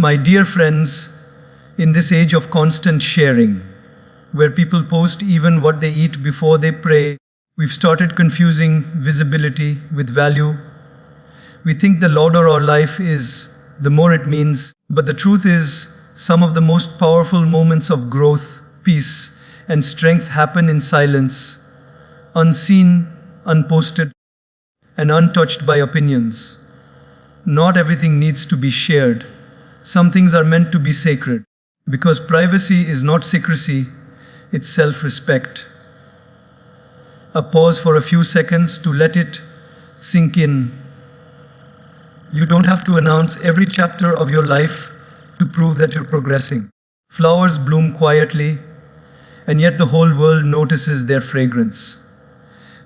My dear friends, in this age of constant sharing, where people post even what they eat before they pray, we've started confusing visibility with value. We think the louder our life is, the more it means, but the truth is, some of the most powerful moments of growth, peace, and strength happen in silence, unseen, unposted, and untouched by opinions. Not everything needs to be shared. Some things are meant to be sacred, because privacy is not secrecy, it's self-respect. A pause for a few seconds to let it sink in. You don't have to announce every chapter of your life to prove that you're progressing. Flowers bloom quietly, and yet the whole world notices their fragrance.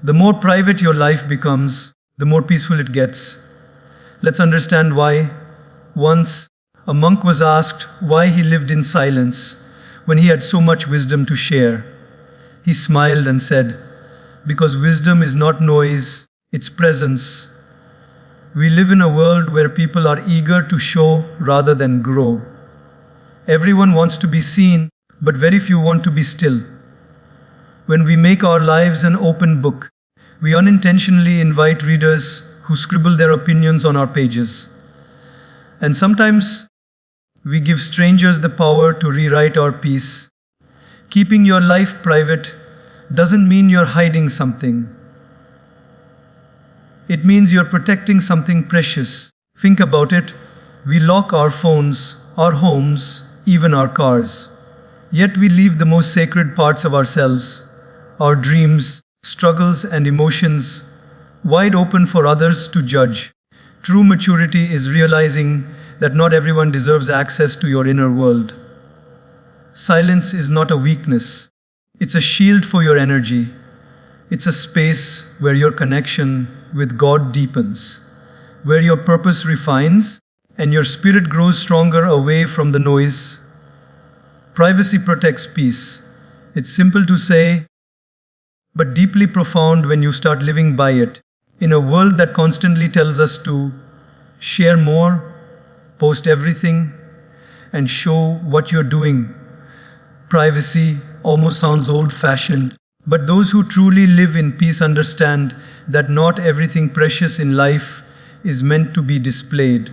The more private your life becomes, the more peaceful it gets. Let's understand why. Once, a monk was asked why he lived in silence when he had so much wisdom to share. He smiled and said, "Because wisdom is not noise, it's presence." We live in a world where people are eager to show rather than grow. Everyone wants to be seen, but very few want to be still. When we make our lives an open book, we unintentionally invite readers who scribble their opinions on our pages. And sometimes we give strangers the power to rewrite our piece. Keeping your life private doesn't mean you're hiding something. It means you're protecting something precious. Think about it. We lock our phones, our homes, even our cars. Yet we leave the most sacred parts of ourselves, our dreams, struggles, and emotions, wide open for others to judge. True maturity is realizing that not everyone deserves access to your inner world. Silence is not a weakness. It's a shield for your energy. It's a space where your connection with God deepens, where your purpose refines, and your spirit grows stronger away from the noise. Privacy protects peace. It's simple to say, but deeply profound when you start living by it. In a world that constantly tells us to share more, post everything, and show what you're doing, privacy almost sounds old-fashioned. But those who truly live in peace understand that not everything precious in life is meant to be displayed.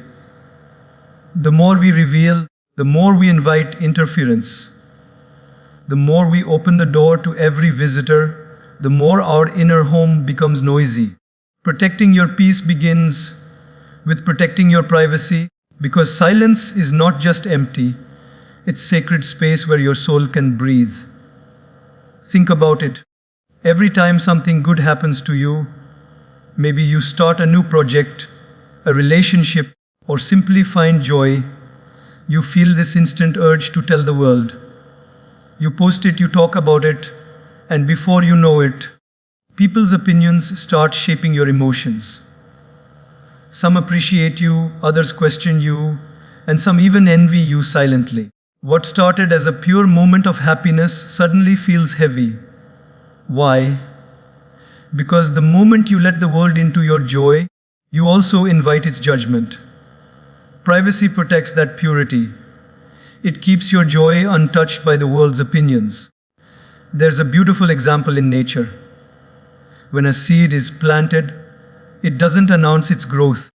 The more we reveal, the more we invite interference. The more we open the door to every visitor, the more our inner home becomes noisy. Protecting your peace begins with protecting your privacy, because silence is not just empty, it's sacred space where your soul can breathe. Think about it. Every time something good happens to you, maybe you start a new project, a relationship, or simply find joy, you feel this instant urge to tell the world. You post it, you talk about it, and before you know it, people's opinions start shaping your emotions. Some appreciate you, others question you, and some even envy you silently. What started as a pure moment of happiness suddenly feels heavy. Why? Because the moment you let the world into your joy, you also invite its judgment. Privacy protects that purity. It keeps your joy untouched by the world's opinions. There's a beautiful example in nature. When a seed is planted, it doesn't announce its growth.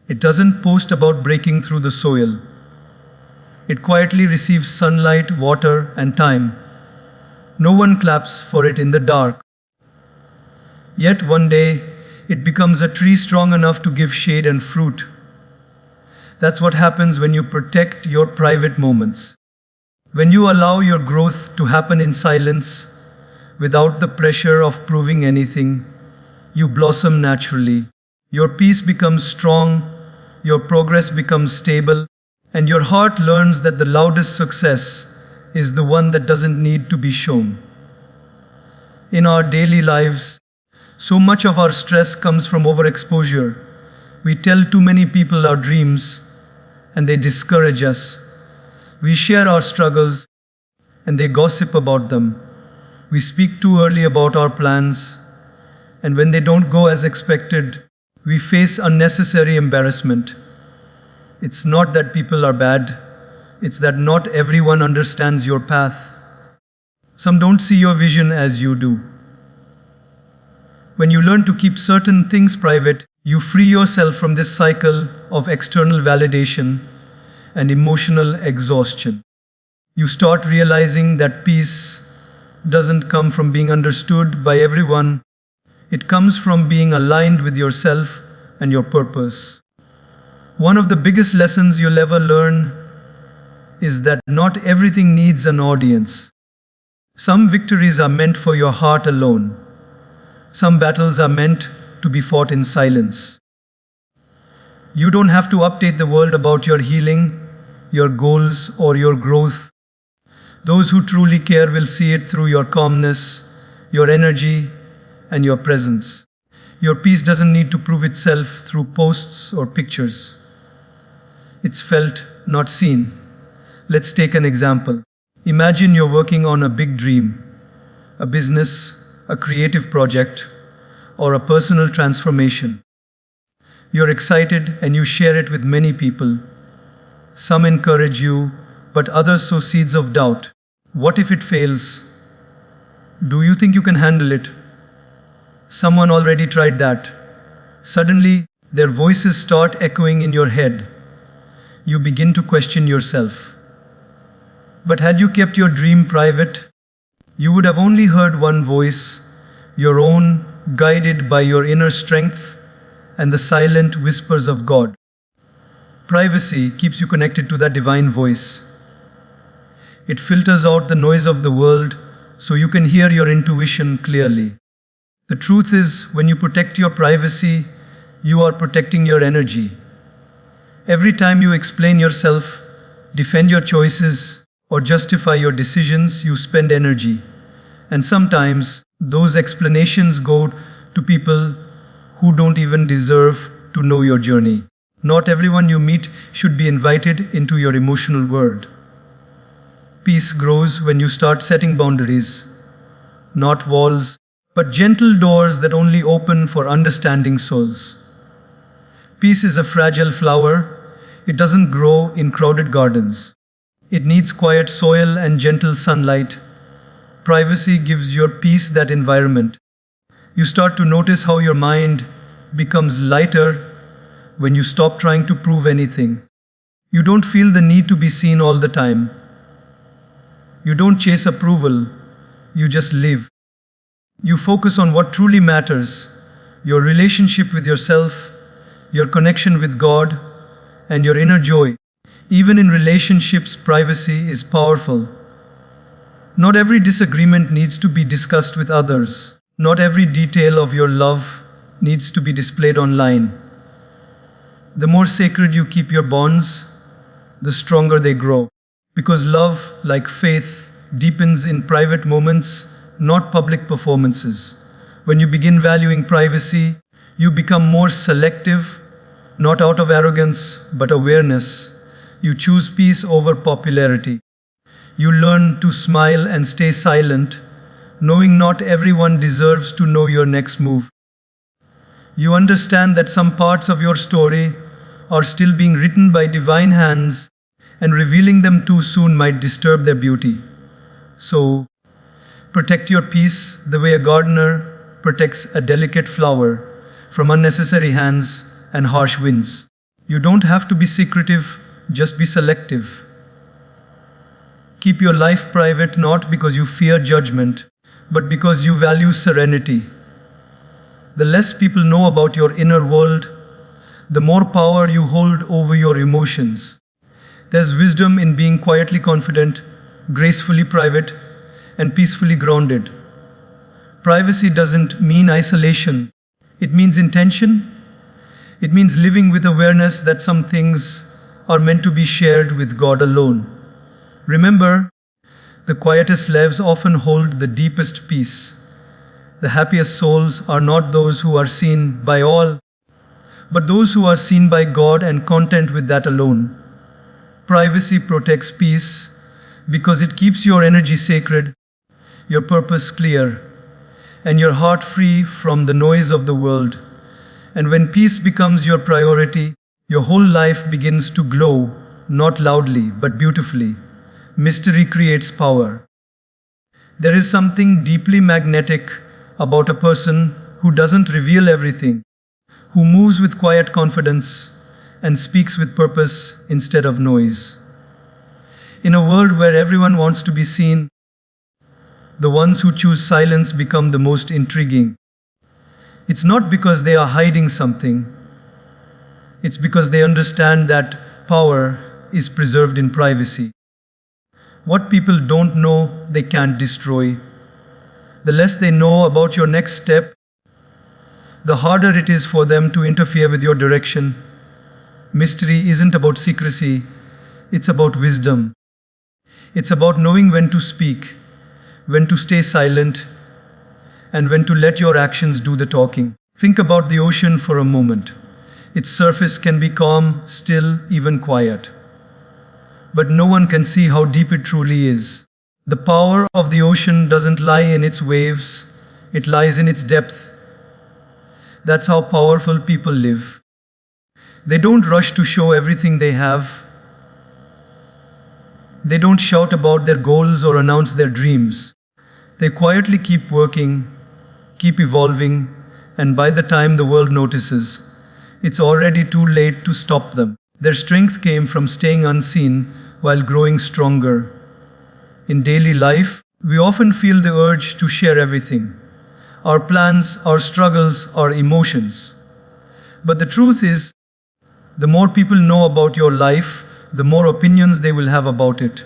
It doesn't post about breaking through the soil. It quietly receives sunlight, water, and time. No one claps for it in the dark. Yet one day, it becomes a tree strong enough to give shade and fruit. That's what happens when you protect your private moments. When you allow your growth to happen in silence, without the pressure of proving anything, you blossom naturally. Your peace becomes strong, your progress becomes stable, and your heart learns that the loudest success is the one that doesn't need to be shown. In our daily lives, so much of our stress comes from overexposure. We tell too many people our dreams, and they discourage us. We share our struggles, and they gossip about them. We speak too early about our plans, and when they don't go as expected, we face unnecessary embarrassment. It's not that people are bad, It's that not everyone understands your path. Some don't see your vision as you do. When you learn to keep certain things private, you free yourself from this cycle of external validation and emotional exhaustion. You start realizing that peace doesn't come from being understood by everyone. It comes from being aligned with yourself and your purpose. One of the biggest lessons you'll ever learn is that not everything needs an audience. Some victories are meant for your heart alone. Some battles are meant to be fought in silence. You don't have to update the world about your healing, your goals, or your growth. Those who truly care will see it through your calmness, your energy, and your presence. Your peace doesn't need to prove itself through posts or pictures. It's felt, not seen. Let's take an example. Imagine you're working on a big dream, a business, a creative project, or a personal transformation. You're excited and you share it with many people. Some encourage you, but others sow seeds of doubt. What if it fails? Do you think you can handle it? Someone already tried that. Suddenly, their voices start echoing in your head. You begin to question yourself. But had you kept your dream private, you would have only heard one voice, your own, guided by your inner strength and the silent whispers of God. Privacy keeps you connected to that divine voice. It filters out the noise of the world so you can hear your intuition clearly. The truth is, when you protect your privacy, you are protecting your energy. Every time you explain yourself, defend your choices, or justify your decisions, you spend energy. And sometimes, those explanations go to people who don't even deserve to know your journey. Not everyone you meet should be invited into your emotional world. Peace grows when you start setting boundaries, not walls, but gentle doors that only open for understanding souls. Peace is a fragile flower. It doesn't grow in crowded gardens. It needs quiet soil and gentle sunlight. Privacy gives your peace that environment. You start to notice how your mind becomes lighter when you stop trying to prove anything. You don't feel the need to be seen all the time. You don't chase approval. You just live. You focus on what truly matters, your relationship with yourself, your connection with God, and your inner joy. Even in relationships, privacy is powerful. Not every disagreement needs to be discussed with others. Not every detail of your love needs to be displayed online. The more sacred you keep your bonds, the stronger they grow. Because love, like faith, deepens in private moments, not public performances. When you begin valuing privacy, you become more selective, not out of arrogance, but awareness. You choose peace over popularity. You learn to smile and stay silent, knowing not everyone deserves to know your next move. You understand that some parts of your story are still being written by divine hands, and revealing them too soon might disturb their beauty. So, protect your peace the way a gardener protects a delicate flower from unnecessary hands and harsh winds. You don't have to be secretive, just be selective. Keep your life private not because you fear judgment, but because you value serenity. The less people know about your inner world, the more power you hold over your emotions. There's wisdom in being quietly confident, gracefully private, and peacefully grounded. Privacy doesn't mean isolation. It means intention. It means living with awareness that some things are meant to be shared with God alone. Remember, the quietest lives often hold the deepest peace. The happiest souls are not those who are seen by all, but those who are seen by God and content with that alone. Privacy protects peace because it keeps your energy sacred, your purpose clear, and your heart free from the noise of the world. And when peace becomes your priority, your whole life begins to glow not loudly, but beautifully. Mystery creates power. There is something deeply magnetic about a person who doesn't reveal everything, who moves with quiet confidence and speaks with purpose instead of noise. In a world where everyone wants to be seen, the ones who choose silence become the most intriguing. It's not because they are hiding something, it's because they understand that power is preserved in privacy. What people don't know, they can't destroy. The less they know about your next step, the harder it is for them to interfere with your direction. Mystery isn't about secrecy, it's about wisdom. It's about knowing when to speak, when to stay silent, and when to let your actions do the talking. Think about the ocean for a moment. Its surface can be calm, still, even quiet. But no one can see how deep it truly is. The power of the ocean doesn't lie in its waves, it lies in its depth. That's how powerful people live. They don't rush to show everything they have. They don't shout about their goals or announce their dreams. They quietly keep working, keep evolving, and by the time the world notices, it's already too late to stop them. Their strength came from staying unseen while growing stronger. In daily life, we often feel the urge to share everything. Our plans, our struggles, our emotions. But the truth is, the more people know about your life, the more opinions they will have about it.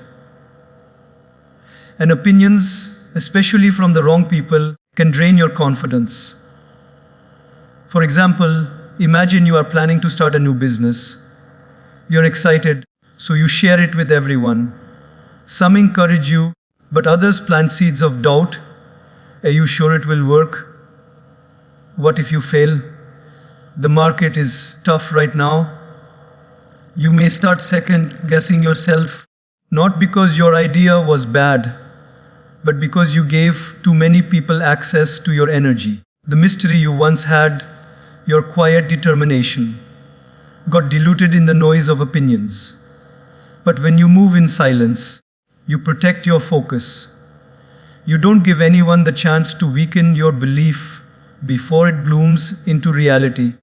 And opinions, especially from the wrong people, can drain your confidence. For example, imagine you are planning to start a new business. You're excited, so you share it with everyone. Some encourage you, but others plant seeds of doubt. Are you sure it will work? What if you fail? The market is tough right now. You may start second guessing yourself, not because your idea was bad, but because you gave too many people access to your energy. The mystery you once had, your quiet determination, got diluted in the noise of opinions. But when you move in silence, you protect your focus. You don't give anyone the chance to weaken your belief before it blooms into reality.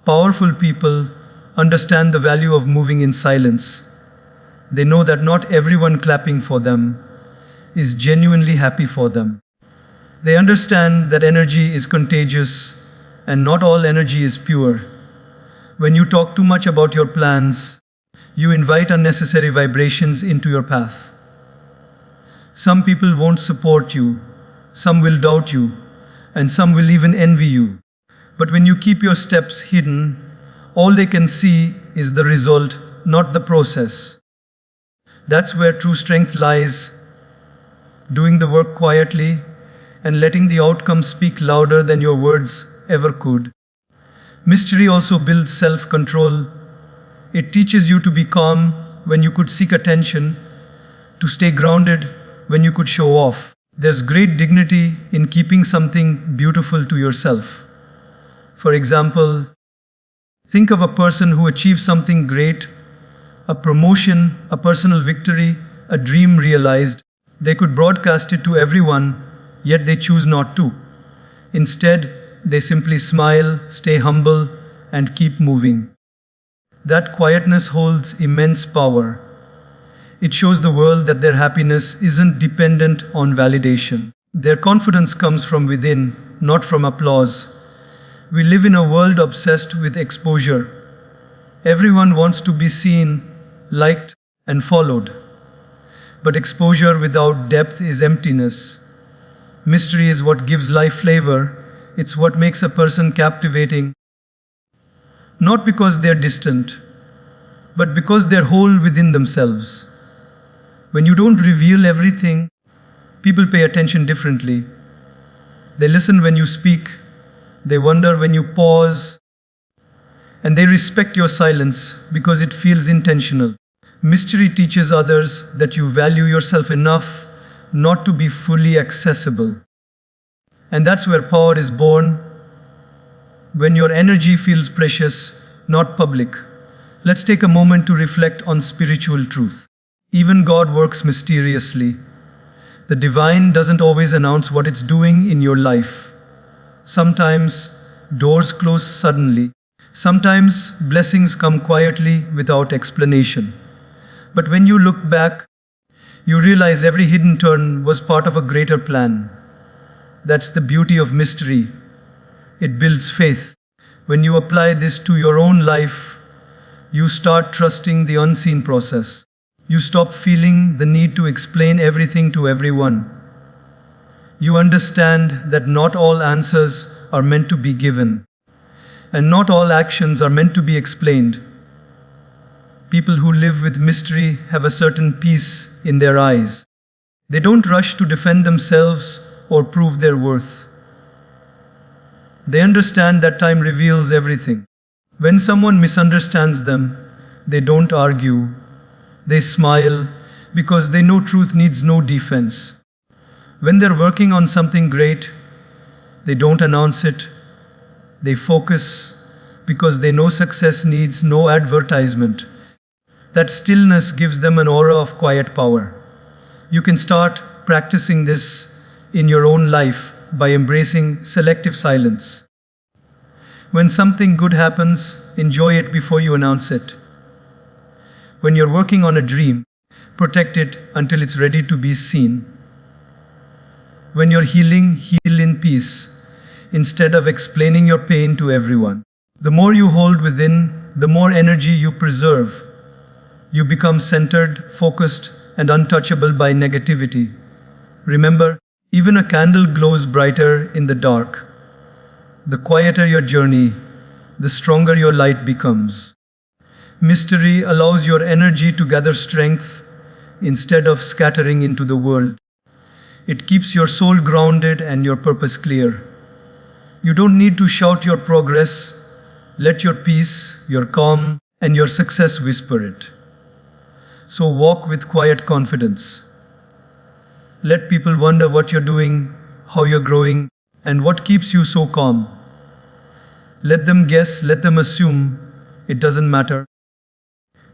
Powerful people understand the value of moving in silence. They know that not everyone clapping for them is genuinely happy for them. They understand that energy is contagious and not all energy is pure. When you talk too much about your plans, you invite unnecessary vibrations into your path. Some people won't support you, some will doubt you, and some will even envy you. But when you keep your steps hidden, all they can see is the result, not the process. That's where true strength lies, doing the work quietly and letting the outcome speak louder than your words ever could. Mystery also builds self-control. It teaches you to be calm when you could seek attention, to stay grounded when you could show off. There's great dignity in keeping something beautiful to yourself. For example, think of a person who achieves something great, a promotion, a personal victory, a dream realized. They could broadcast it to everyone, yet they choose not to. Instead, they simply smile, stay humble, and keep moving. That quietness holds immense power. It shows the world that their happiness isn't dependent on validation. Their confidence comes from within, not from applause. We live in a world obsessed with exposure. Everyone wants to be seen, liked, and followed. But exposure without depth is emptiness. Mystery is what gives life flavor. It's what makes a person captivating. Not because they're distant, but because they're whole within themselves. When you don't reveal everything, people pay attention differently. They listen when you speak, they wonder when you pause, and they respect your silence because it feels intentional. Mystery teaches others that you value yourself enough not to be fully accessible. And that's where power is born. When your energy feels precious, not public, Let's take a moment to reflect on spiritual truth. Even God works mysteriously. The divine doesn't always announce what it's doing in your life. Sometimes doors close suddenly. Sometimes blessings come quietly without explanation. But when you look back, you realize every hidden turn was part of a greater plan. That's the beauty of mystery. It builds faith. When you apply this to your own life, you start trusting the unseen process. You stop feeling the need to explain everything to everyone. You understand that not all answers are meant to be given, and not all actions are meant to be explained. People who live with mystery have a certain peace in their eyes. They don't rush to defend themselves or prove their worth. They understand that time reveals everything. When someone misunderstands them, they don't argue. They smile because they know truth needs no defense. When they're working on something great, they don't announce it. They focus because they know success needs no advertisement. That stillness gives them an aura of quiet power. You can start practicing this in your own life by embracing selective silence. When something good happens, enjoy it before you announce it. When you're working on a dream, protect it until it's ready to be seen. When you're healing, heal in peace, instead of explaining your pain to everyone. The more you hold within, the more energy you preserve. You become centered, focused, and untouchable by negativity. Remember, even a candle glows brighter in the dark. The quieter your journey, the stronger your light becomes. Mystery allows your energy to gather strength instead of scattering into the world. It keeps your soul grounded and your purpose clear. You don't need to shout your progress. Let your peace, your calm, and your success whisper it. So walk with quiet confidence. Let people wonder what you're doing, how you're growing, and what keeps you so calm. Let them guess, let them assume. It doesn't matter.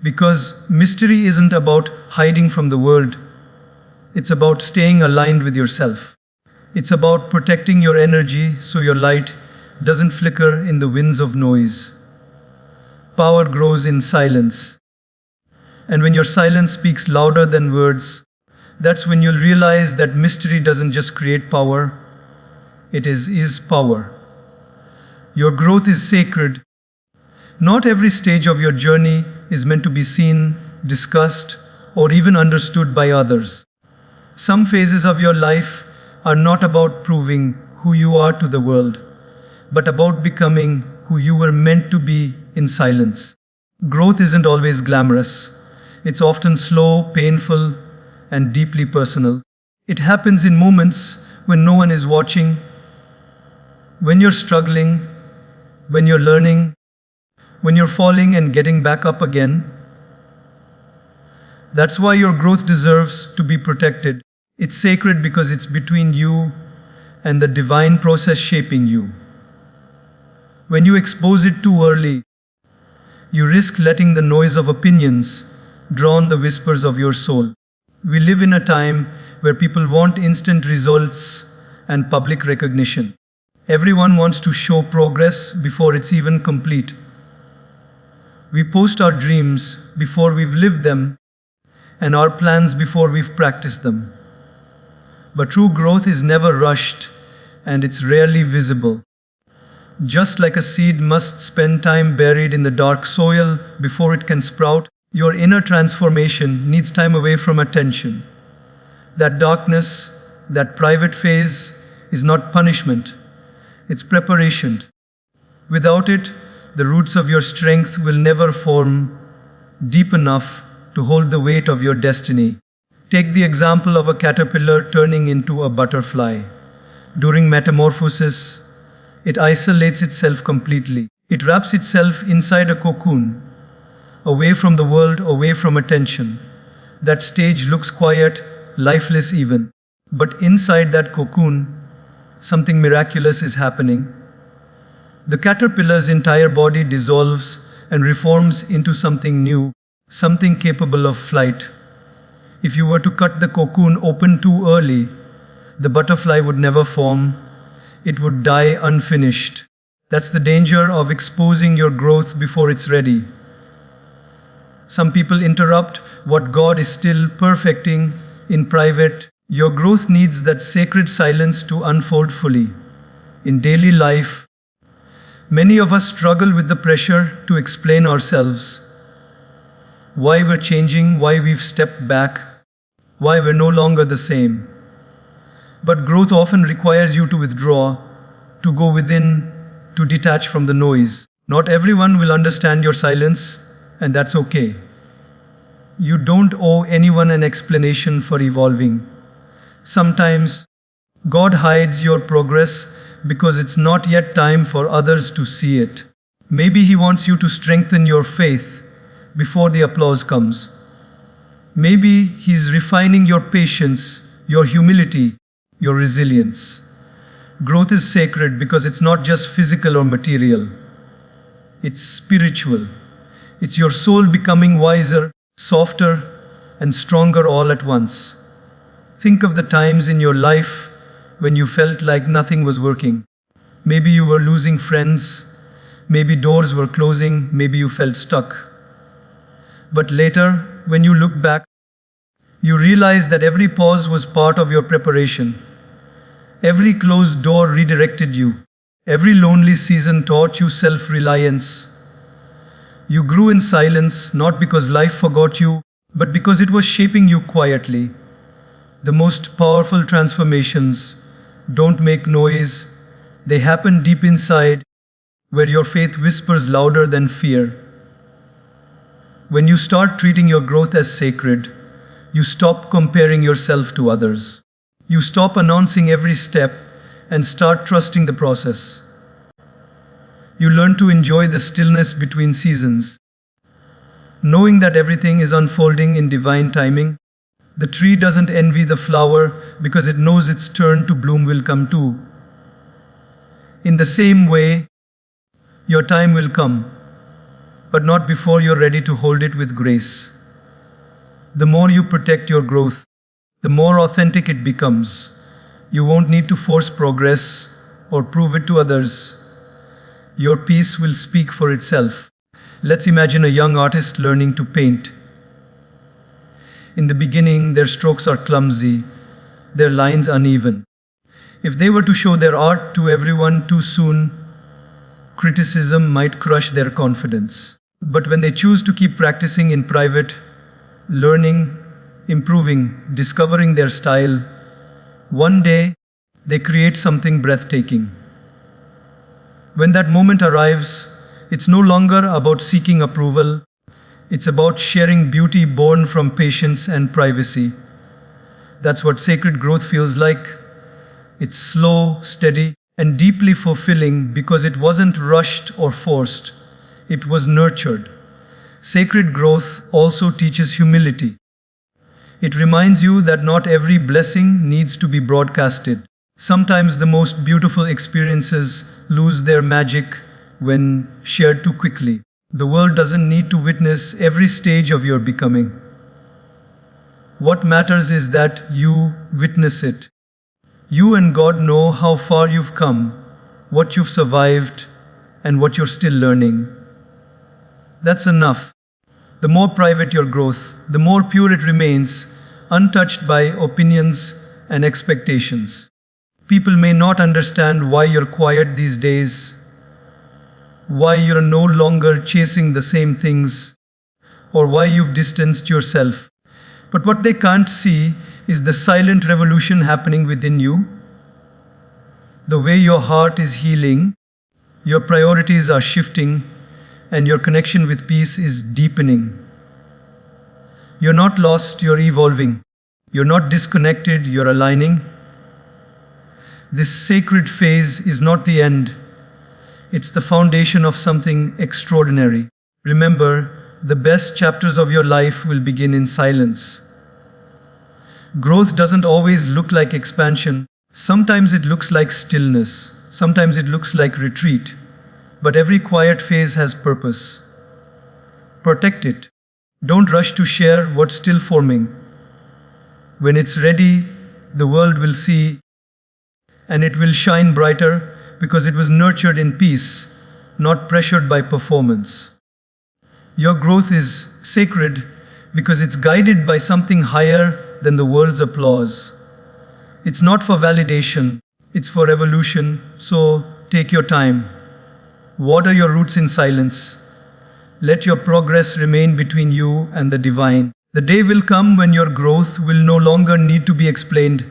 Because mystery isn't about hiding from the world. It's about staying aligned with yourself. It's about protecting your energy so your light doesn't flicker in the winds of noise. Power grows in silence. And when your silence speaks louder than words, that's when you'll realize that mystery doesn't just create power, it is power. Your growth is sacred. Not every stage of your journey is meant to be seen, discussed, or even understood by others. Some phases of your life are not about proving who you are to the world, but about becoming who you were meant to be in silence. Growth isn't always glamorous. It's often slow, painful, and deeply personal. It happens in moments when no one is watching, when you're struggling, when you're learning, when you're falling and getting back up again. That's why your growth deserves to be protected. It's sacred because it's between you and the divine process shaping you. When you expose it too early, you risk letting the noise of opinions drown the whispers of your soul. We live in a time where people want instant results and public recognition. Everyone wants to show progress before it's even complete. We post our dreams before we've lived them and our plans before we've practiced them. But true growth is never rushed and it's rarely visible. Just like a seed must spend time buried in the dark soil before it can sprout, your inner transformation needs time away from attention. That darkness, that private phase, is not punishment, it's preparation. Without it, the roots of your strength will never form deep enough to hold the weight of your destiny. Take the example of a caterpillar turning into a butterfly. During metamorphosis, it isolates itself completely. It wraps itself inside a cocoon, away from the world, away from attention. That stage looks quiet, lifeless even. But inside that cocoon, something miraculous is happening. The caterpillar's entire body dissolves, and reforms into something new, something capable of flight. If you were to cut the cocoon open too early, the butterfly would never form. It would die unfinished. That's the danger of exposing your growth before it's ready. Some people interrupt what God is still perfecting in private. Your growth needs that sacred silence to unfold fully. In daily life, many of us struggle with the pressure to explain ourselves. Why we're changing, why we've stepped back, why we're no longer the same. But growth often requires you to withdraw, to go within, to detach from the noise. Not everyone will understand your silence, and that's okay. You don't owe anyone an explanation for evolving. Sometimes, God hides your progress because it's not yet time for others to see it. Maybe He wants you to strengthen your faith before the applause comes. Maybe He's refining your patience, your humility, your resilience. Growth is sacred because it's not just physical or material. It's spiritual. It's your soul becoming wiser, softer, and stronger all at once. Think of the times in your life when you felt like nothing was working. Maybe you were losing friends, maybe doors were closing, maybe you felt stuck. But later, when you look back, you realize that every pause was part of your preparation. Every closed door redirected you. Every lonely season taught you self-reliance. You grew in silence, not because life forgot you, but because it was shaping you quietly. The most powerful transformations don't make noise. They happen deep inside, where your faith whispers louder than fear. When you start treating your growth as sacred, you stop comparing yourself to others. You stop announcing every step and start trusting the process. You learn to enjoy the stillness between seasons, knowing that everything is unfolding in divine timing. The tree doesn't envy the flower because it knows its turn to bloom will come too. In the same way, your time will come, but not before you're ready to hold it with grace. The more you protect your growth, the more authentic it becomes. You won't need to force progress or prove it to others. Your piece will speak for itself. Let's imagine a young artist learning to paint. In the beginning, their strokes are clumsy, their lines uneven. If they were to show their art to everyone too soon, criticism might crush their confidence. But when they choose to keep practicing in private, learning, improving, discovering their style, one day they create something breathtaking. When that moment arrives, it's no longer about seeking approval. It's about sharing beauty born from patience and privacy. That's what sacred growth feels like. It's slow, steady, and deeply fulfilling because it wasn't rushed or forced. It was nurtured. Sacred growth also teaches humility. It reminds you that not every blessing needs to be broadcasted. Sometimes the most beautiful experiences lose their magic when shared too quickly. The world doesn't need to witness every stage of your becoming. What matters is that you witness it. You and God know how far you've come, what you've survived, and what you're still learning. That's enough. The more private your growth, the more pure it remains, untouched by opinions and expectations. People may not understand why you're quiet these days, why you're no longer chasing the same things, or why you've distanced yourself. But what they can't see is the silent revolution happening within you. The way your heart is healing, your priorities are shifting, and your connection with peace is deepening. You're not lost, you're evolving. You're not disconnected, you're aligning. This sacred phase is not the end. It's the foundation of something extraordinary. Remember, the best chapters of your life will begin in silence. Growth doesn't always look like expansion. Sometimes it looks like stillness. Sometimes it looks like retreat. But every quiet phase has purpose. Protect it. Don't rush to share what's still forming. When it's ready, the world will see, and it will shine brighter because it was nurtured in peace, not pressured by performance. Your growth is sacred because it's guided by something higher than the world's applause. It's not for validation, it's for evolution, so take your time. Water your roots in silence. Let your progress remain between you and the divine. The day will come when your growth will no longer need to be explained.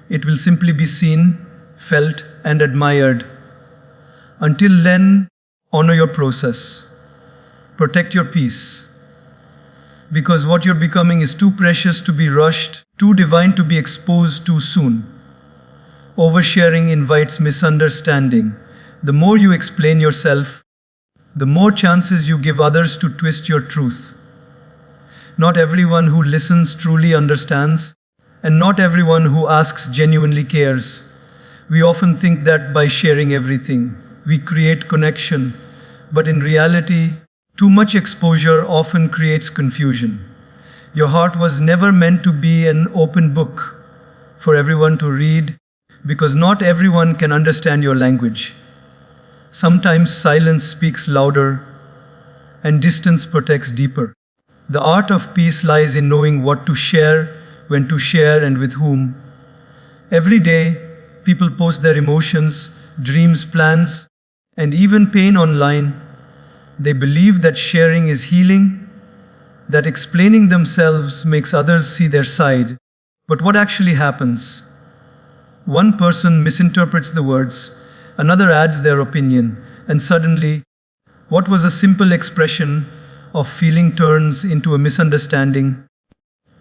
It will simply be seen, felt, and admired. Until then, honor your process. Protect your peace. Because what you're becoming is too precious to be rushed, too divine to be exposed too soon. Oversharing invites misunderstanding. The more you explain yourself, the more chances you give others to twist your truth. Not everyone who listens truly understands, and not everyone who asks genuinely cares. We often think that by sharing everything, we create connection, but in reality, too much exposure often creates confusion. Your heart was never meant to be an open book for everyone to read, because not everyone can understand your language. Sometimes silence speaks louder, and distance protects deeper. The art of peace lies in knowing what to share, when to share, and with whom. Every day, people post their emotions, dreams, plans, and even pain online. They believe that sharing is healing, that explaining themselves makes others see their side. But what actually happens? One person misinterprets the words, another adds their opinion, and suddenly, what was a simple expression of feeling turns into a misunderstanding.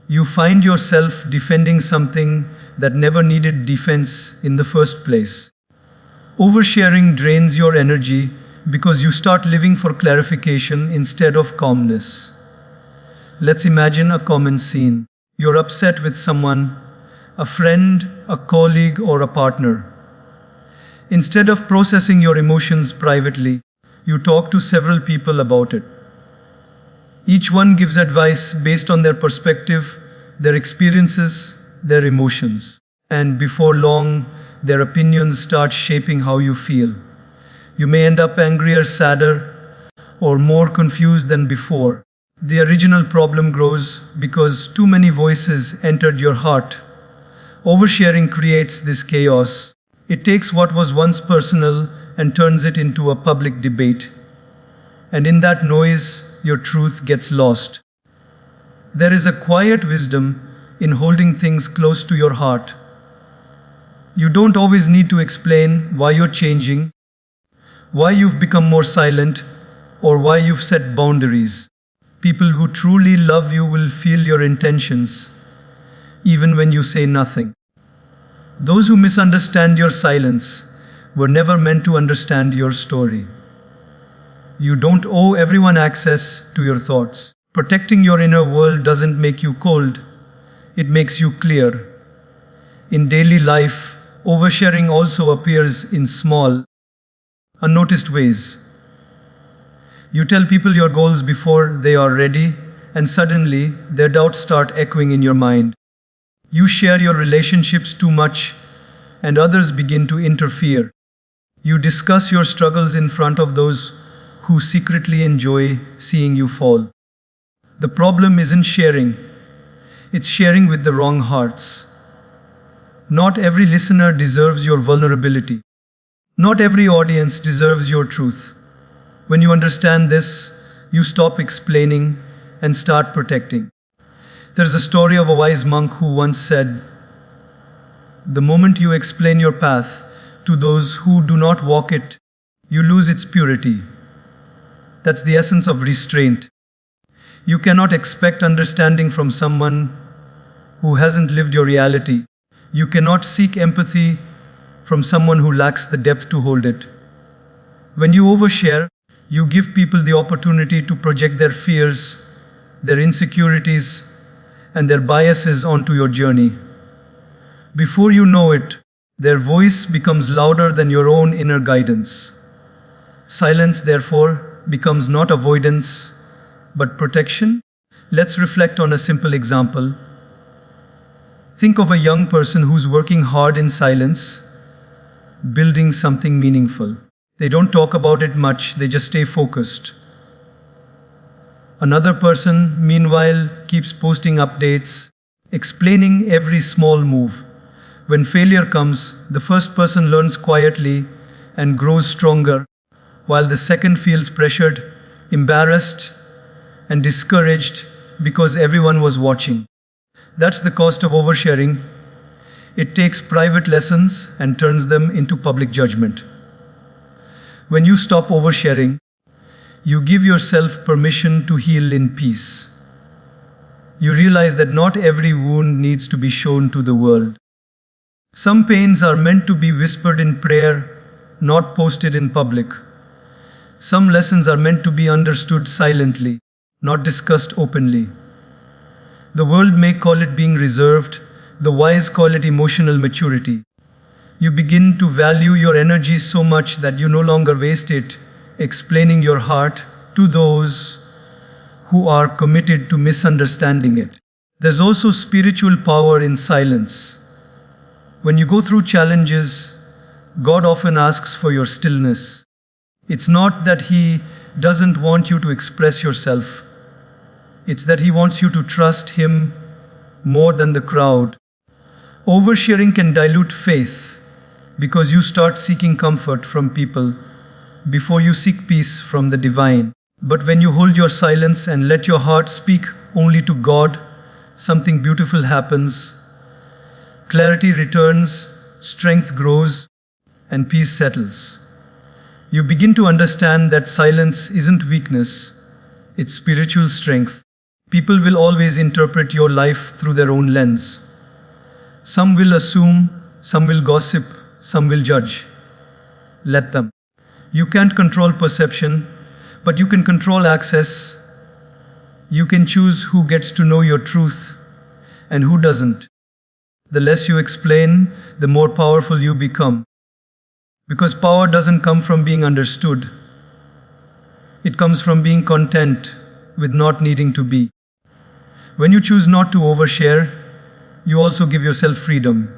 You find yourself defending something that never needed defense in the first place. Oversharing drains your energy because you start living for clarification instead of calmness. Let's imagine a common scene. You're upset with someone, a friend, a colleague, or a partner. Instead of processing your emotions privately, you talk to several people about it. Each one gives advice based on their perspective, their experiences, their emotions. And before long, their opinions start shaping how you feel. You may end up angrier, sadder, or more confused than before. The original problem grows because too many voices entered your heart. Oversharing creates this chaos. It takes what was once personal and turns it into a public debate. And in that noise, your truth gets lost. There is a quiet wisdom in holding things close to your heart. You don't always need to explain why you're changing, why you've become more silent, or why you've set boundaries. People who truly love you will feel your intentions, even when you say nothing. Those who misunderstand your silence were never meant to understand your story. You don't owe everyone access to your thoughts. Protecting your inner world doesn't make you cold, it makes you clear. In daily life, oversharing also appears in small, unnoticed ways. You tell people your goals before they are ready, and suddenly their doubts start echoing in your mind. You share your relationships too much, and others begin to interfere. You discuss your struggles in front of those who secretly enjoy seeing you fall. The problem isn't sharing, it's sharing with the wrong hearts. Not every listener deserves your vulnerability. Not every audience deserves your truth. When you understand this, you stop explaining and start protecting. There's a story of a wise monk who once said, "The moment you explain your path to those who do not walk it, you lose its purity." That's the essence of restraint. You cannot expect understanding from someone who hasn't lived your reality. You cannot seek empathy from someone who lacks the depth to hold it. When you overshare, you give people the opportunity to project their fears, their insecurities, and their biases onto your journey. Before you know it, their voice becomes louder than your own inner guidance. Silence, therefore, becomes not avoidance, But protection? Let's reflect on a simple example. Think of a young person who's working hard in silence, building something meaningful. They don't talk about it much, they just stay focused. Another person, meanwhile, keeps posting updates, explaining every small move. When failure comes, the first person learns quietly and grows stronger, while the second feels pressured, embarrassed, and discouraged because everyone was watching. That's the cost of oversharing. It takes private lessons and turns them into public judgment. When you stop oversharing, you give yourself permission to heal in peace. You realize that not every wound needs to be shown to the world. Some pains are meant to be whispered in prayer, not posted in public. Some lessons are meant to be understood silently, not discussed openly. The world may call it being reserved, the wise call it emotional maturity. You begin to value your energy so much that you no longer waste it explaining your heart to those who are committed to misunderstanding it. There's also spiritual power in silence. When you go through challenges, God often asks for your stillness. It's not that He doesn't want you to express yourself. It's that He wants you to trust Him more than the crowd. Oversharing can dilute faith because you start seeking comfort from people before you seek peace from the divine. But when you hold your silence and let your heart speak only to God, something beautiful happens. Clarity returns, strength grows, and peace settles. You begin to understand that silence isn't weakness, it's spiritual strength. People will always interpret your life through their own lens. Some will assume, some will gossip, some will judge. Let them. You can't control perception, but you can control access. You can choose who gets to know your truth and who doesn't. The less you explain, the more powerful you become. Because power doesn't come from being understood. It comes from being content with not needing to be. When you choose not to overshare, you also give yourself freedom.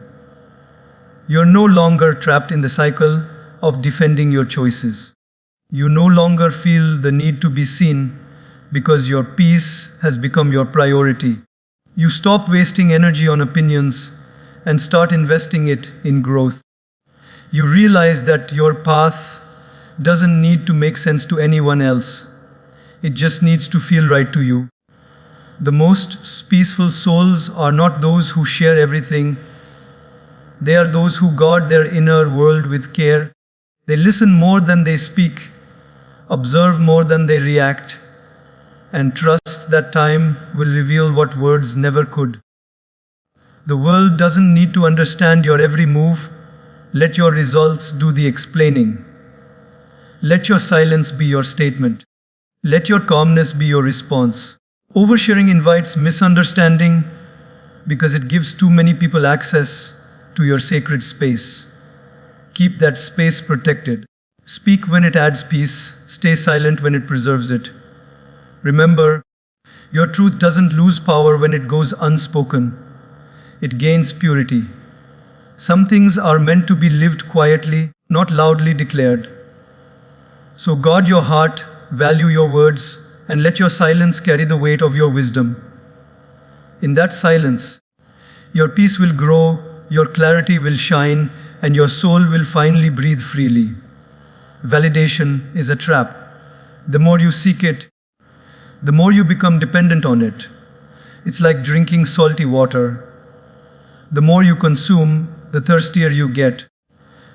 You're no longer trapped in the cycle of defending your choices. You no longer feel the need to be seen because your peace has become your priority. You stop wasting energy on opinions and start investing it in growth. You realize that your path doesn't need to make sense to anyone else. It just needs to feel right to you. The most peaceful souls are not those who share everything. They are those who guard their inner world with care. They listen more than they speak, observe more than they react, and trust that time will reveal what words never could. The world doesn't need to understand your every move. Let your results do the explaining. Let your silence be your statement. Let your calmness be your response. Oversharing invites misunderstanding because it gives too many people access to your sacred space. Keep that space protected. Speak when it adds peace. Stay silent when it preserves it. Remember, your truth doesn't lose power when it goes unspoken. It gains purity. Some things are meant to be lived quietly, not loudly declared. So guard your heart, value your words, and let your silence carry the weight of your wisdom. In that silence, your peace will grow, your clarity will shine, and your soul will finally breathe freely. Validation is a trap. The more you seek it, the more you become dependent on it. It's like drinking salty water. The more you consume, the thirstier you get.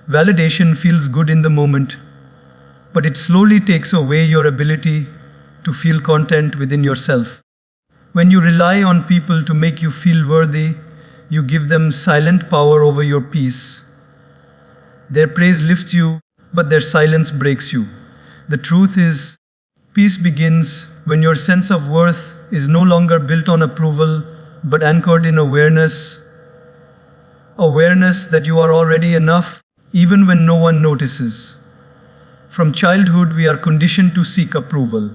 Validation feels good in the moment, but it slowly takes away your ability to feel content within yourself. When you rely on people to make you feel worthy, you give them silent power over your peace. Their praise lifts you, but their silence breaks you. The truth is, peace begins when your sense of worth is no longer built on approval, but anchored in awareness. Awareness that you are already enough, even when no one notices. From childhood, we are conditioned to seek approval.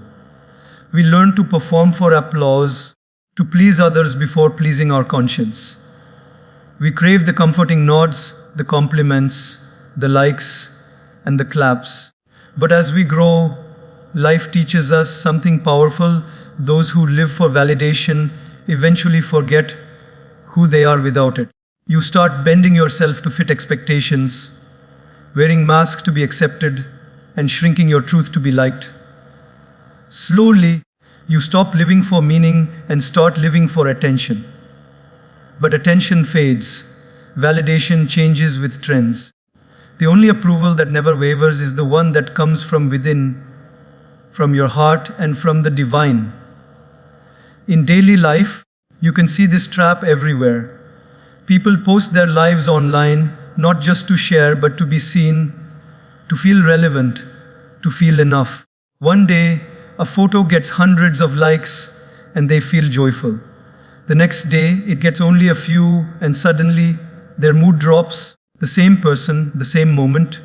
We learn to perform for applause, to please others before pleasing our conscience. We crave the comforting nods, the compliments, the likes, and the claps. But as we grow, life teaches us something powerful. Those who live for validation eventually forget who they are without it. You start bending yourself to fit expectations, wearing masks to be accepted, and shrinking your truth to be liked. Slowly, you stop living for meaning and start living for attention. But attention fades. Validation changes with trends. The only approval that never wavers is the one that comes from within, from your heart and from the divine. In daily life, you can see this trap everywhere. People post their lives online, not just to share, but to be seen, to feel relevant, to feel enough. One day, a photo gets hundreds of likes and they feel joyful. The next day, it gets only a few, and suddenly, their mood drops. The same person, the same moment.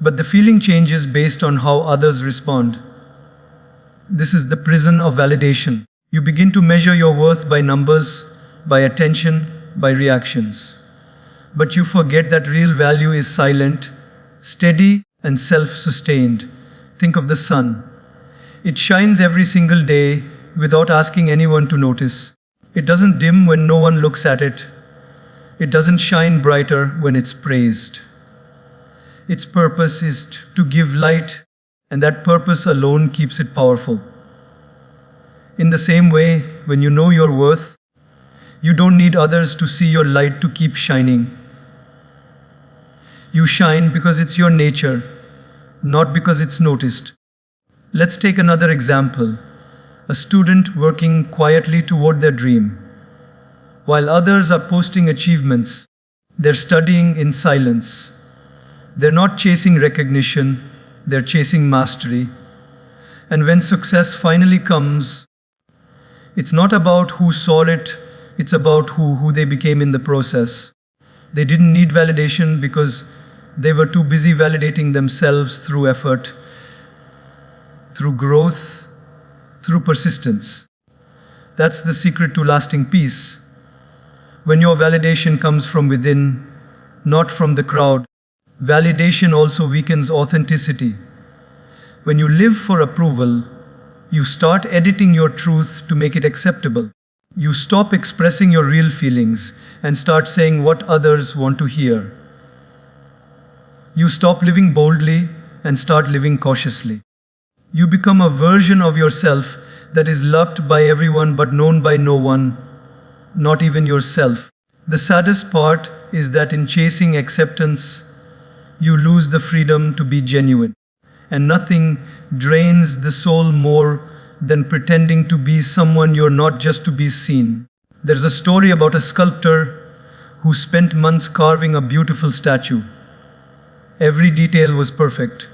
But the feeling changes based on how others respond. This is the prison of validation. You begin to measure your worth by numbers, by attention, by reactions. But you forget that real value is silent, steady, and self-sustained. Think of the sun. It shines every single day without asking anyone to notice. It doesn't dim when no one looks at it. It doesn't shine brighter when it's praised. Its purpose is to give light, and that purpose alone keeps it powerful. In the same way, when you know your worth, you don't need others to see your light to keep shining. You shine because it's your nature, not because it's noticed. Let's take another example. A student working quietly toward their dream. While others are posting achievements, they're studying in silence. They're not chasing recognition, they're chasing mastery. And when success finally comes, it's not about who saw it, it's about who they became in the process. They didn't need validation because they were too busy validating themselves through effort, through growth, through persistence. That's the secret to lasting peace. When your validation comes from within, not from the crowd, validation also weakens authenticity. When you live for approval, you start editing your truth to make it acceptable. You stop expressing your real feelings and start saying what others want to hear. You stop living boldly and start living cautiously. You become a version of yourself that is loved by everyone but known by no one, not even yourself. The saddest part is that in chasing acceptance, you lose the freedom to be genuine. And nothing drains the soul more than pretending to be someone you're not just to be seen. There's a story about a sculptor who spent months carving a beautiful statue. Every detail was perfect.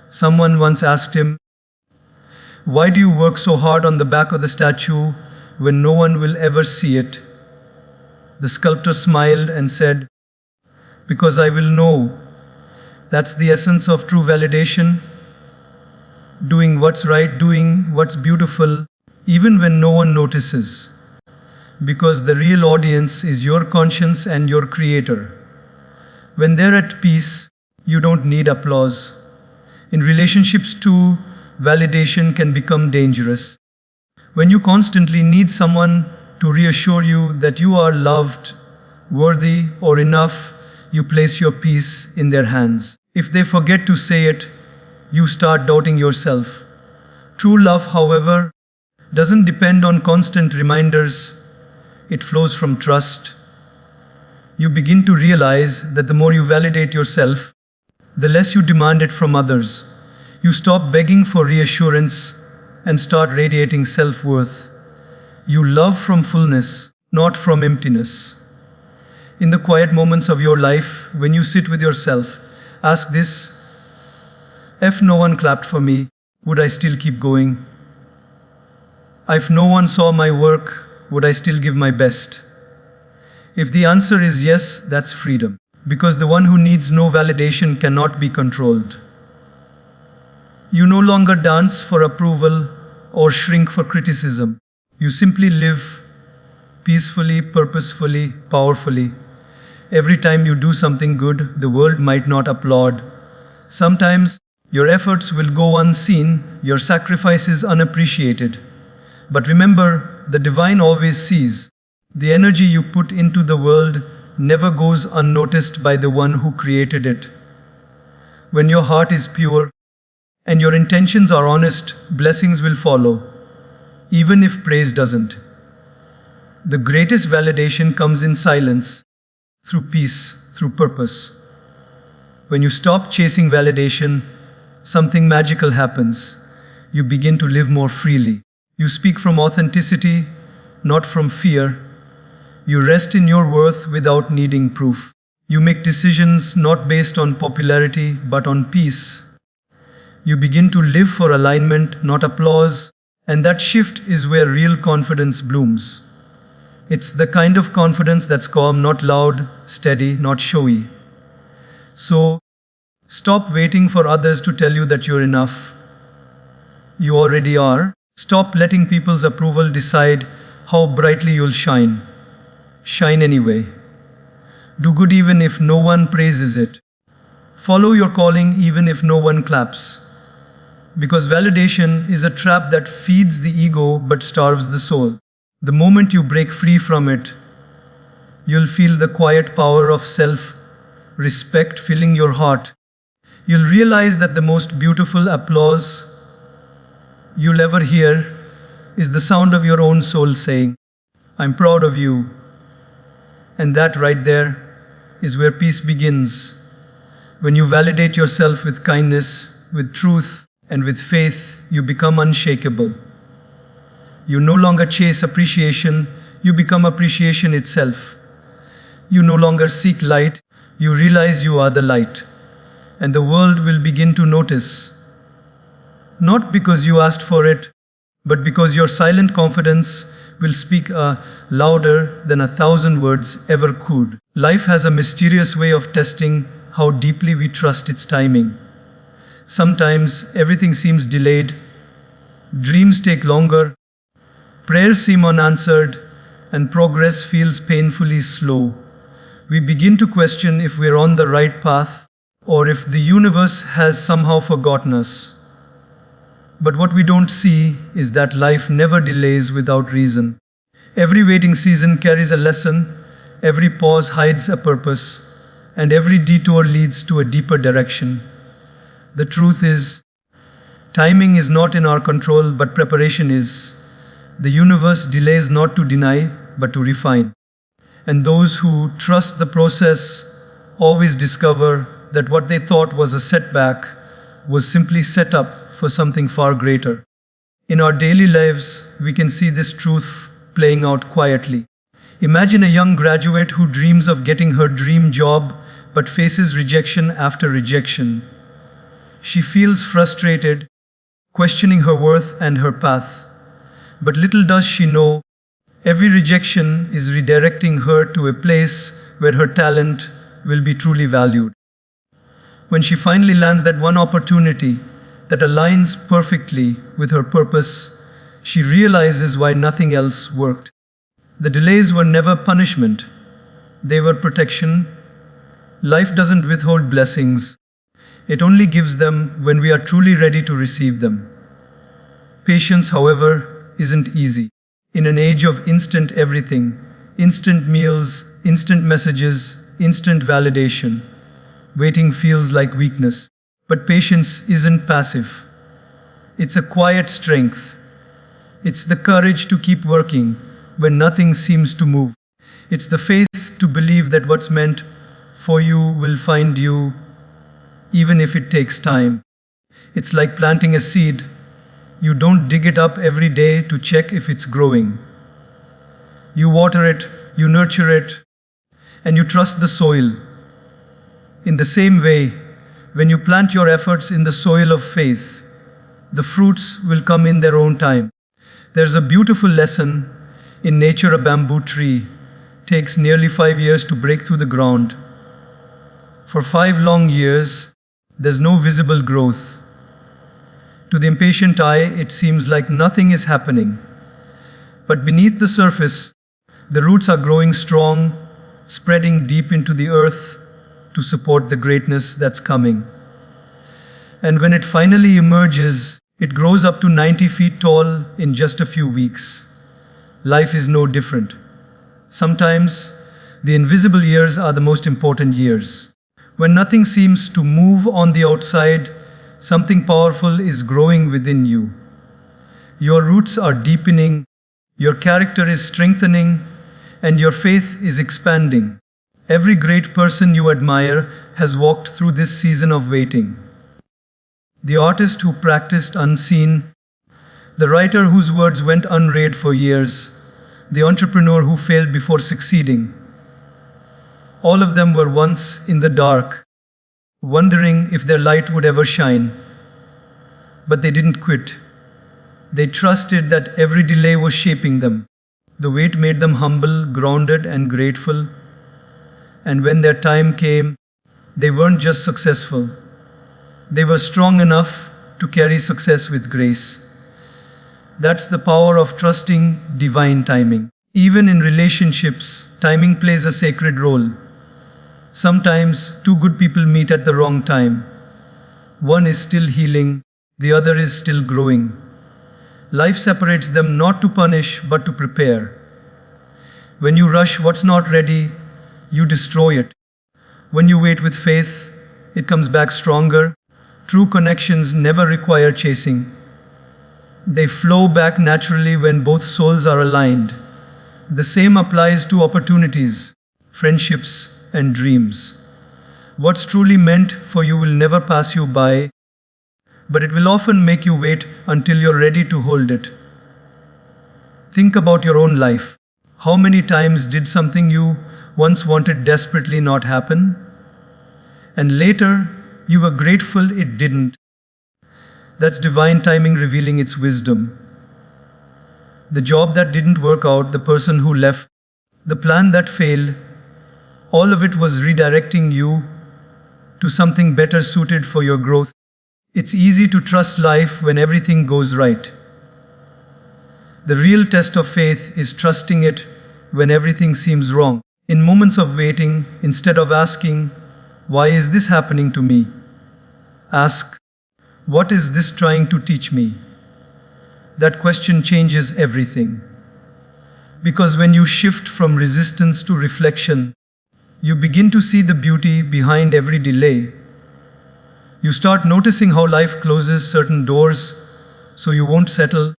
Someone once asked him, "Why do you work so hard on the back of the statue when no one will ever see it?" The sculptor smiled and said, "Because I will know." That's the essence of true validation. Doing what's right, doing what's beautiful, even when no one notices. Because the real audience is your conscience and your creator. When they're at peace, you don't need applause. In relationships too, validation can become dangerous. When you constantly need someone to reassure you that you are loved, worthy, or enough, you place your peace in their hands. If they forget to say it, you start doubting yourself. True love, however, doesn't depend on constant reminders. It flows from trust. You begin to realize that the more you validate yourself, the less you demand it from others. You stop begging for reassurance and start radiating self-worth. You love from fullness, not from emptiness. In the quiet moments of your life, when you sit with yourself, ask this: if no one clapped for me, would I still keep going? If no one saw my work, would I still give my best? If the answer is yes, that's freedom. Because the one who needs no validation cannot be controlled. You no longer dance for approval or shrink for criticism. You simply live peacefully, purposefully, powerfully. Every time you do something good, the world might not applaud. Sometimes your efforts will go unseen, your sacrifices unappreciated. But remember, the divine always sees. The energy you put into the world never goes unnoticed by the one who created it. When your heart is pure and your intentions are honest, blessings will follow, even if praise doesn't. The greatest validation comes in silence, through peace, through purpose. When you stop chasing validation, something magical happens. You begin to live more freely. You speak from authenticity, not from fear. You rest in your worth without needing proof. You make decisions not based on popularity, but on peace. You begin to live for alignment, not applause, and that shift is where real confidence blooms. It's the kind of confidence that's calm, not loud, steady, not showy. So, stop waiting for others to tell you that you're enough. You already are. Stop letting people's approval decide how brightly you'll shine. Shine anyway. Do good even if no one praises it. Follow your calling even if no one claps. Because validation is a trap that feeds the ego but starves the soul. The moment you break free from it, you'll feel the quiet power of self-respect filling your heart. You'll realize that the most beautiful applause you'll ever hear is the sound of your own soul saying, "I'm proud of you." And that right there is where peace begins. When you validate yourself with kindness, with truth, and with faith, you become unshakable. You no longer chase appreciation, you become appreciation itself. You no longer seek light, you realize you are the light. And the world will begin to notice. Not because you asked for it, but because your silent confidence will speak louder than 1,000 words ever could. Life has a mysterious way of testing how deeply we trust its timing. Sometimes everything seems delayed, dreams take longer, prayers seem unanswered, and progress feels painfully slow. We begin to question if we're on the right path or if the universe has somehow forgotten us. But what we don't see is that life never delays without reason. Every waiting season carries a lesson, every pause hides a purpose, and every detour leads to a deeper direction. The truth is, timing is not in our control, but preparation is. The universe delays not to deny, but to refine. And those who trust the process always discover that what they thought was a setback was simply set up for something far greater. In our daily lives, we can see this truth playing out quietly. Imagine a young graduate who dreams of getting her dream job but faces rejection after rejection. She feels frustrated, questioning her worth and her path. But little does she know, every rejection is redirecting her to a place where her talent will be truly valued. When she finally lands that one opportunity that aligns perfectly with her purpose, she realizes why nothing else worked. The delays were never punishment, they were protection. Life doesn't withhold blessings. It only gives them when we are truly ready to receive them. Patience, however, isn't easy. In an age of instant everything, instant meals, instant messages, instant validation, waiting feels like weakness. But patience isn't passive. It's a quiet strength. It's the courage to keep working when nothing seems to move. It's the faith to believe that what's meant for you will find you, even if it takes time. It's like planting a seed. You don't dig it up every day to check if it's growing. You water it, you nurture it, and you trust the soil. In the same way, when you plant your efforts in the soil of faith, the fruits will come in their own time. There's a beautiful lesson in nature. A bamboo tree takes nearly 5 years to break through the ground. For 5 long years, there's no visible growth. To the impatient eye, it seems like nothing is happening. But beneath the surface, the roots are growing strong, spreading deep into the earth to support the greatness that's coming. And when it finally emerges, it grows up to 90 feet tall in just a few weeks. Life is no different. Sometimes, the invisible years are the most important years. When nothing seems to move on the outside, something powerful is growing within you. Your roots are deepening, your character is strengthening, and your faith is expanding. Every great person you admire has walked through this season of waiting. The artist who practiced unseen, the writer whose words went unread for years, the entrepreneur who failed before succeeding. All of them were once in the dark, wondering if their light would ever shine. But they didn't quit. They trusted that every delay was shaping them. The wait made them humble, grounded, and grateful. And when their time came, they weren't just successful. They were strong enough to carry success with grace. That's the power of trusting divine timing. Even in relationships, timing plays a sacred role. Sometimes two good people meet at the wrong time. One is still healing, the other is still growing. Life separates them not to punish but to prepare. When you rush what's not ready, you destroy it. When you wait with faith, it comes back stronger. True connections never require chasing. They flow back naturally when both souls are aligned. The same applies to opportunities, friendships, and dreams. What's truly meant for you will never pass you by, but it will often make you wait until you're ready to hold it. Think about your own life. How many times did something you once wanted desperately not happen? And later, you were grateful it didn't. That's divine timing revealing its wisdom. The job that didn't work out, the person who left, the plan that failed, all of it was redirecting you to something better suited for your growth. It's easy to trust life when everything goes right. The real test of faith is trusting it when everything seems wrong. In moments of waiting, instead of asking, "Why is this happening to me?" ask, "What is this trying to teach me?" That question changes everything. Because when you shift from resistance to reflection, you begin to see the beauty behind every delay. You start noticing how life closes certain doors so you won't settle,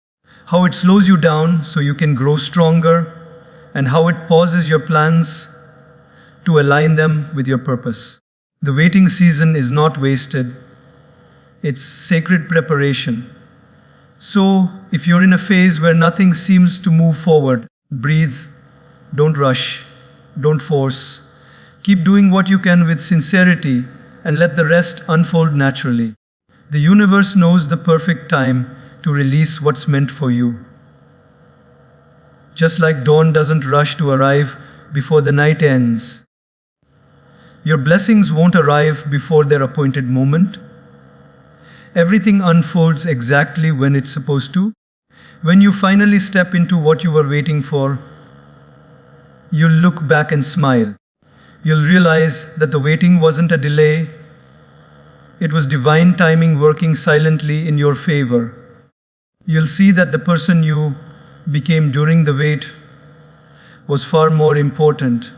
how it slows you down so you can grow stronger, and how it pauses your plans to align them with your purpose. The waiting season is not wasted. It's sacred preparation. So, if you're in a phase where nothing seems to move forward, breathe, don't rush, don't force. Keep doing what you can with sincerity and let the rest unfold naturally. The universe knows the perfect time to release what's meant for you. Just like dawn doesn't rush to arrive before the night ends, your blessings won't arrive before their appointed moment. Everything unfolds exactly when it's supposed to. When you finally step into what you were waiting for, you'll look back and smile. You'll realize that the waiting wasn't a delay. It was divine timing working silently in your favor. You'll see that the person you became during the wait was far more important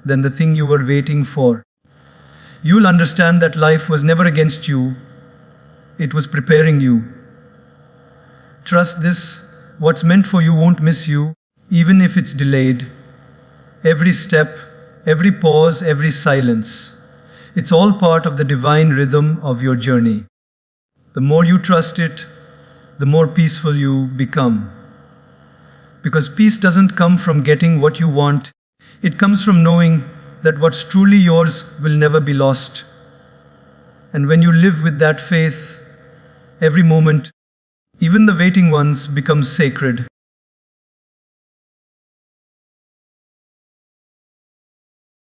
than the thing you were waiting for. You'll understand that life was never against you. It was preparing you. Trust this, what's meant for you won't miss you, even if it's delayed. Every step, every pause, every silence, it's all part of the divine rhythm of your journey. The more you trust it, the more peaceful you become. Because peace doesn't come from getting what you want, it comes from knowing that what's truly yours will never be lost. And when you live with that faith, every moment, even the waiting ones, becomes sacred.